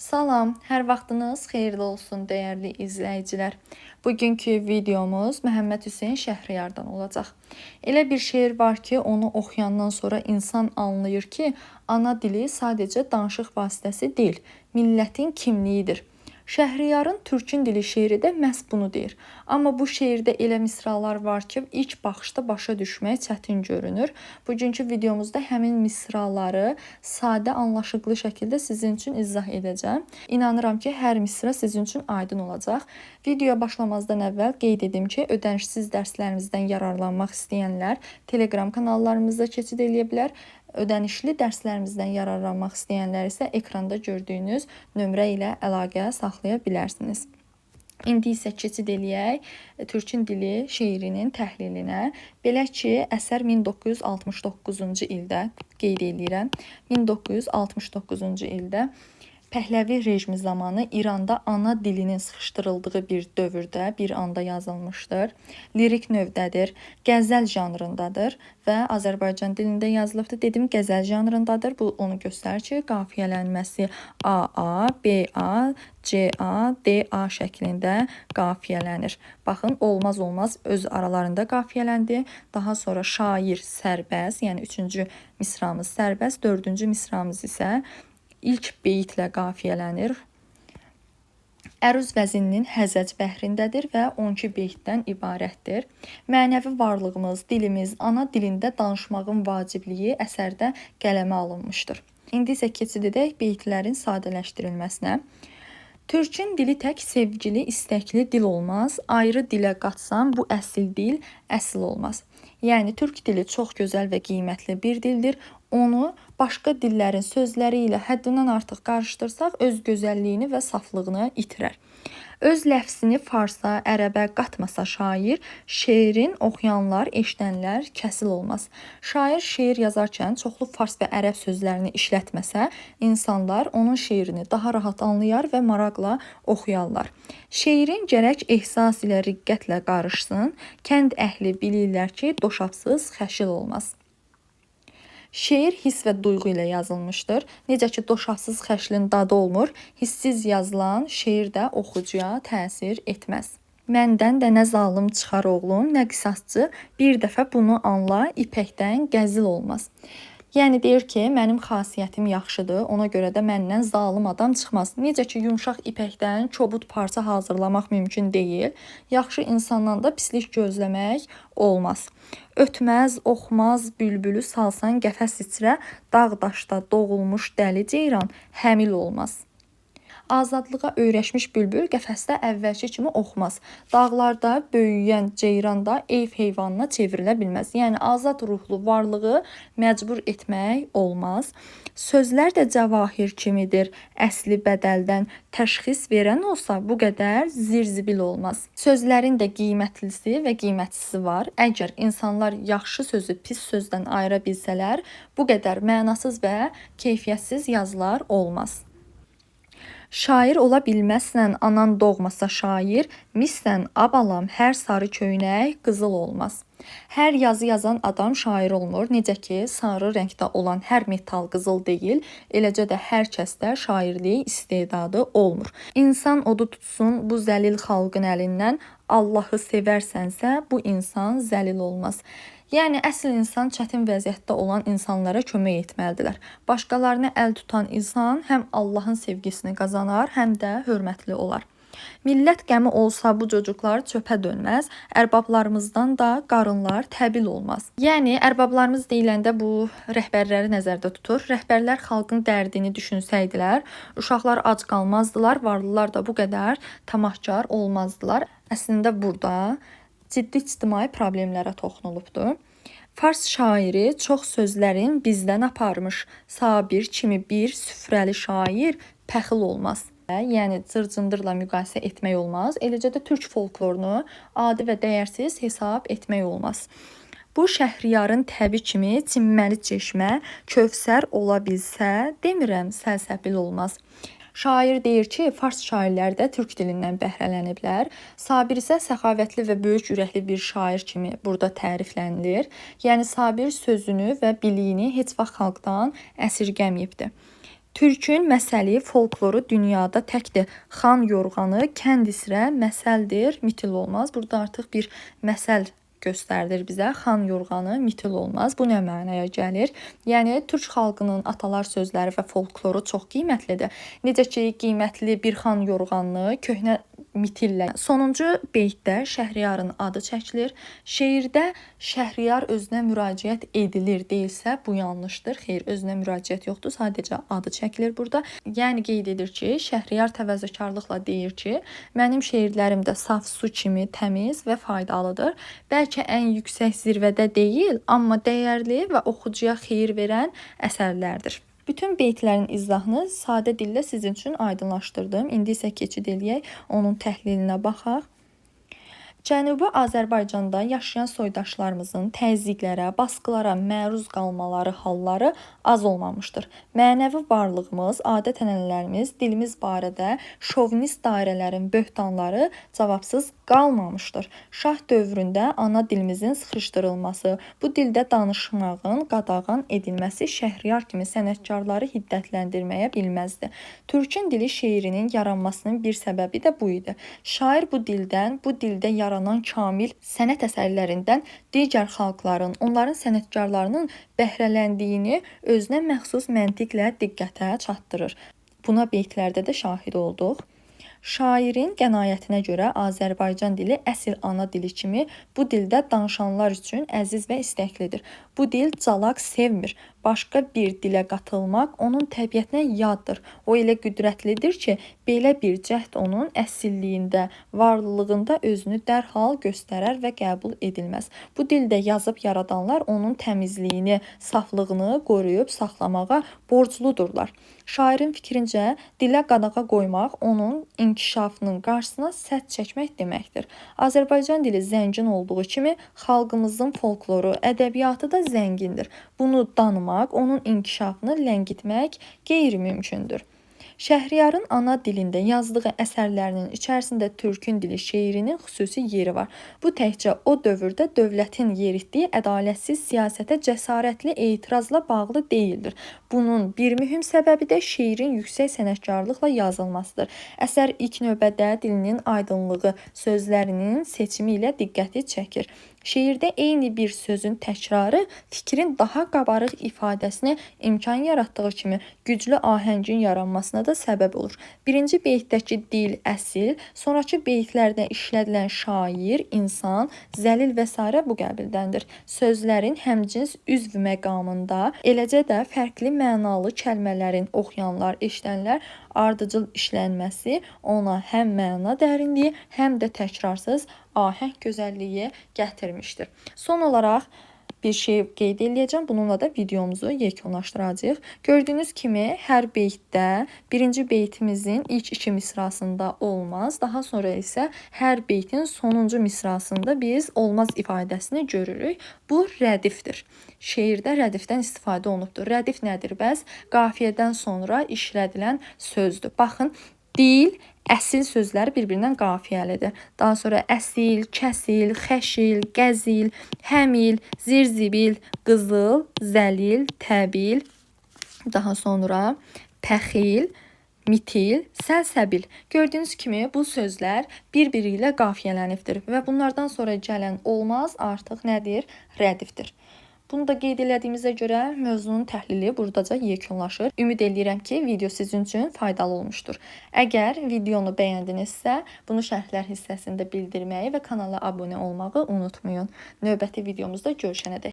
Salam, hər vaxtınız xeyirli olsun dəyərli izləyicilər. Bugünkü videomuz Məhəmməd Hüseyn Şəhriyardan olacaq. Elə bir şeir var ki, onu oxuyandan sonra insan anlayır ki, ana dili sadəcə danışıq vasitəsi deyil, millətin kimliyidir. Şəhriyarın Türkün dili şeiri də məhz bunu deyir. Amma bu şeirdə elə misralar var ki, ilk baxışda başa düşmək çətin görünür. Bugünkü videomuzda həmin misraları sadə, anlaşılır şəkildə sizin üçün izah edəcəm. İnanıram ki, hər misra sizin üçün aydın olacaq. Videoya başlamazdan əvvəl qeyd edim ki, ödənişsiz dərslərimizdən yararlanmaq istəyənlər Telegram kanallarımızda keçid edə bilər. Ödənişli dərslərimizdən yararlanmaq istəyənlər isə ekranda gördüyünüz nömrə ilə əlaqə saxlaya bilərsiniz. İndi isə keçid eləyək Türkün dili şeirinin təhlilinə. Belə ki, əsər 1969-cu ildə qeyd edirəm. 1969-cu ildə Pəhləvi rejimi zamanı İranda ana dilinin sıxışdırıldığı bir dövrdə, bir anda yazılmışdır. Lirik növdədir, qəzəl janrındadır və Azərbaycan dilində yazılıbdır. Dedim, qəzəl janrındadır. Bu onu göstərir ki, qafiyələnməsi AA, BA, CA, DA şəklində qafiyələnir. Baxın, olmaz öz aralarında qafiyələndi. Daha sonra şair sərbəst, yəni 3-cü misramız sərbəst, 4-cü misramız isə ilk beytlə qafiyələnir. Əruz vəzininin həzəc bəhrindədir və 12 beytdən ibarətdir. Mənəvi varlığımız, dilimiz, ana dilində danışmağın vacibliyi əsərdə qələmə alınmışdır. İndi isə keçid edək beytlərin sadələşdirilməsinə. Türkün dili tək sevgili, istəkli dil olmaz. Ayrı dilə qatsam bu əsl dil əsl olmaz. Yəni türk dili çox gözəl və qiymətli bir dildir. Onu başqa dillərin sözləri ilə həddindən artıq qarışdırsaq öz gözəlliyini və saflığını itirər. Öz ləfzini farsa, ərəbə qatmasa şair, şeirin oxuyanlar, eşidənlər kəsil olmaz. Şair şeir yazarkən çoxlu fars və ərəb sözlərini işlətməsə, insanlar onun şeirini daha rahat anlayar və maraqla oxuyarlar. Şeirin gərək ehsas ilə riqqətlə qarışsın, kənd əhli bilirlər ki, doşabsız xəşil olmaz. Şeir hiss və duyğu ilə yazılmışdır. Necə ki, doşabsız xəşlin dadı olmur, hissiz yazılan şeir də oxucuya təsir etməz. Məndən də nə zalım çıxar oğlum, nə qisasçı, bir dəfə bunu anla, ipəkdən qəzil olmaz. Yəni deyir ki, mənim xasiyyətim yaxşıdır, ona görə də məndən zalım adam çıxmaz. Necə ki, yumşaq ipəkdən kobud parça hazırlamaq mümkün deyil, yaxşı insandan da pislik gözləmək olmaz. Ötməz, oxmaz, bülbülü salsan qəfəs içrə, dağ-daşda doğulmuş dəli ceyran həmil olmaz. Azadlığa öyrəşmiş bülbül qəfəsdə əvvəlki kimi oxmaz. Dağlarda böyüyən ceyran da ev heyvanına çevrilə bilməz. Yəni azad ruhlu varlığı məcbur etmək olmaz. Sözlər də cəvahir kimidir. Əsli bədəldən təşxis verən olsa bu qədər zirzibil olmaz. Sözlərin də qiymətlisi və qiymətsizisi var. Əgər insanlar yaxşı sözü pis sözdən ayıra bilsələr, bu qədər mənasız və keyfiyyətsiz yazılar olmaz. Şair ola bilməzsən, anan doğmasa şair, missən abalam, hər sarı köynək qızıl olmaz. Hər yazı yazan adam şair olmur. Necə ki, sarı rəngdə olan hər metal qızıl deyil, eləcə də hər kəsdə şairlik istedadı olmur. İnsan odu tutsun bu zəlil xalqın əlindən, Allahı sevərsənsə bu insan zəlil olmaz. Yəni, əsl insan çətin vəziyyətdə olan insanlara kömək etməlidirlər. Başqalarına əl tutan insan həm Allahın sevgisini qazanar, həm də hörmətli olar. Millət qəmi olsa bu cocuqlar çöpə dönməz, ərbablarımızdan da qarınlar təbil olmaz. Yəni, ərbablarımız deyiləndə bu rəhbərləri nəzərdə tutur. Rəhbərlər xalqın dərdini düşünsəydilər, uşaqlar ac qalmazdılar, varlılar da bu qədər tamahkar olmazdılar. Əslində burada ciddi ictimai problemlərə toxunulubdur. Fars şairi çox sözlərin bizdən aparmış, Sabir kimi bir süfrəli şair pəxil olmaz. Yəni cır-cındırla müqayisə etmək olmaz. Eləcə də türk folklorunu adi və dəyərsiz hesab etmək olmaz. Bu Şəhriyarın təbi kimi çimməli çeşmə, Kövsər ola bilsə, demirəm səlsəbil olmaz. Şair deyir ki, fars şairləri də türk dilindən bəhrələniblər. Sabir isə səxavətli və böyük ürəkli bir şair kimi burada təriflənilir. Yəni Sabir sözünü və biliyini heç vaxt xalqdan əsirgəməyibdir. Türkün məsəli, folkloru dünyada təkdir. Xan yorğanı, kəndisrə məsəldir, mitil olmaz. Burada artıq bir məsəl göstərilir bizə. Xan yorğanı mitil olmaz. Bu nə mənaya gəlir? Yəni Türk xalqının atalar sözləri və folkloru çox qiymətlidir. Necə ki, qiymətli bir xan yorğanını köhnə mitillə. Sonuncu beytdə Şəhriyarın adı çəkilir. Şeirdə Şəhriyar özünə müraciət edilir deyilsə, bu yanlışdır. Xeyr, özünə müraciət yoxdur, sadəcə adı çəkilir burada. Yəni qeyd edir ki, Şəhriyar təvəzzökarlıqla deyir ki, mənim şeirlərim də saf su kimi təmiz və faydalıdır. Bəlkə ən yüksək zirvədə deyil, amma dəyərli və oxucuya xeyir verən əsərlərdir. Bütün beytlərin izahını sadə dillə sizin üçün aydınlaşdırdım. İndi isə keçid eləyək, onun təhlilinə baxaq. Cənubi Azərbaycanda yaşayan soydaşlarımızın təzyiqlərə, basqılara məruz qalmaları halları az olmamışdır. Mənəvi varlığımız, adət-ənənələrimiz, dilimiz barədə şovinist dairələrin böhtanları cavabsız qalmamışdır. Şah dövründə ana dilimizin sıxışdırılması, bu dildə danışmağın qadağan edilməsi Şəhriyar kimi sənətkarları hiddətləndirməyə bilməzdi. Türkün dili şeirinin yaranmasının bir səbəbi də bu idi. Şair bu dildə yaranan kamil sənət əsərlərindən digər xalqların, onların sənətkarlarının bəhrələndiyini özünə məxsus məntiqlə diqqətə çatdırır. Buna beytlərdə də şahid olduq. Şairin qənaətinə görə Azərbaycan dili əsl ana dili kimi bu dildə danışanlar üçün əziz və istəklidir. Bu dil calaq sevmir. Başqa bir dilə qatılmaq onun təbiətinə yaddır. O elə qüdrətlidir ki, belə bir cəhd onun əsilliyində, varlılığında özünü dərhal göstərər və qəbul edilməz. Bu dildə yazıb yaradanlar onun təmizliyini, saflığını qoruyub saxlamağa borcludurlar. Şairin fikrincə, dilə qadağa qoymaq onun inkişafının qarşısına sədd çəkmək deməkdir. Azərbaycan dili zəngin olduğu kimi, xalqımızın folkloru, ədəbiyyatı da zəngindir. Bunu danımaq, onun inkişafını ləngitmək qeyri-mümkündür. Şəhriyarın ana dilində yazdığı əsərlərinin içərisində Türkün dili şeirinin xüsusi yeri var. Bu təkcə o dövrdə dövlətin yeritdiyi ədalətsiz siyasətə cəsarətli etirazla bağlı deyildir. Bunun bir mühüm səbəbi də şeirin yüksək sənətkarlıqla yazılmasıdır. Əsər ilk növbədə dilinin aydınlığı, sözlərinin seçimi ilə diqqəti çəkir. Şeirdə eyni bir sözün təkrarı fikrin daha qabarıq ifadəsinə imkan yaratdığı kimi güclü ahəngin yaranmasına da səbəb olur. Birinci beytdəki dil əsil, sonraki beytlərdə işlədilən şair, insan, zəlil və s. bu qəbildəndir. Sözlərin həmcins üzv məqamında, eləcə də fərqli mənalı kəlmələrin oxuyanlar, eşidənlər ardıcıl işlənməsi ona həm məna dərinliyi, həm də təkrarsız ahəng gözəlliyi gətirmişdir. Son olaraq bir şey qeyd edəcəm. Bununla da videomuzu yekunlaşdıracağıq. Gördüyünüz kimi hər beytdə birinci beytimizin ilk iki misrasında olmaz. Daha sonra isə hər beytin sonuncu misrasında biz olmaz ifadəsini görürük. Bu rədifdir. Şeirdə rədifdən istifadə olunubdur. Rədif nədir bəs? Qafiyədən sonra işlədilən sözdür. Baxın, dil, əsil sözlər bir-birindən qafiyəlidir. Daha sonra əsil, kəsil, xəşil, qəzil, həmil, zirzibil, qızıl, zəlil, təbil, daha sonra pəxil, mitil, səlsəbil. Gördüyünüz kimi bu sözlər bir-biri ilə qafiyələnibdir və bunlardan sonra gələn olmaz artıq nədir? Rədifdir. Bunu da qeyd elədiyimizə görə mövzunun təhlili buradaca yekunlaşır. Ümid edirəm ki, video sizin üçün faydalı olmuşdur. Əgər videonu bəyəndinizsə, bunu şərhlər hissəsində bildirməyi və kanala abunə olmağı unutmayın. Növbəti videomuzda görüşənədək.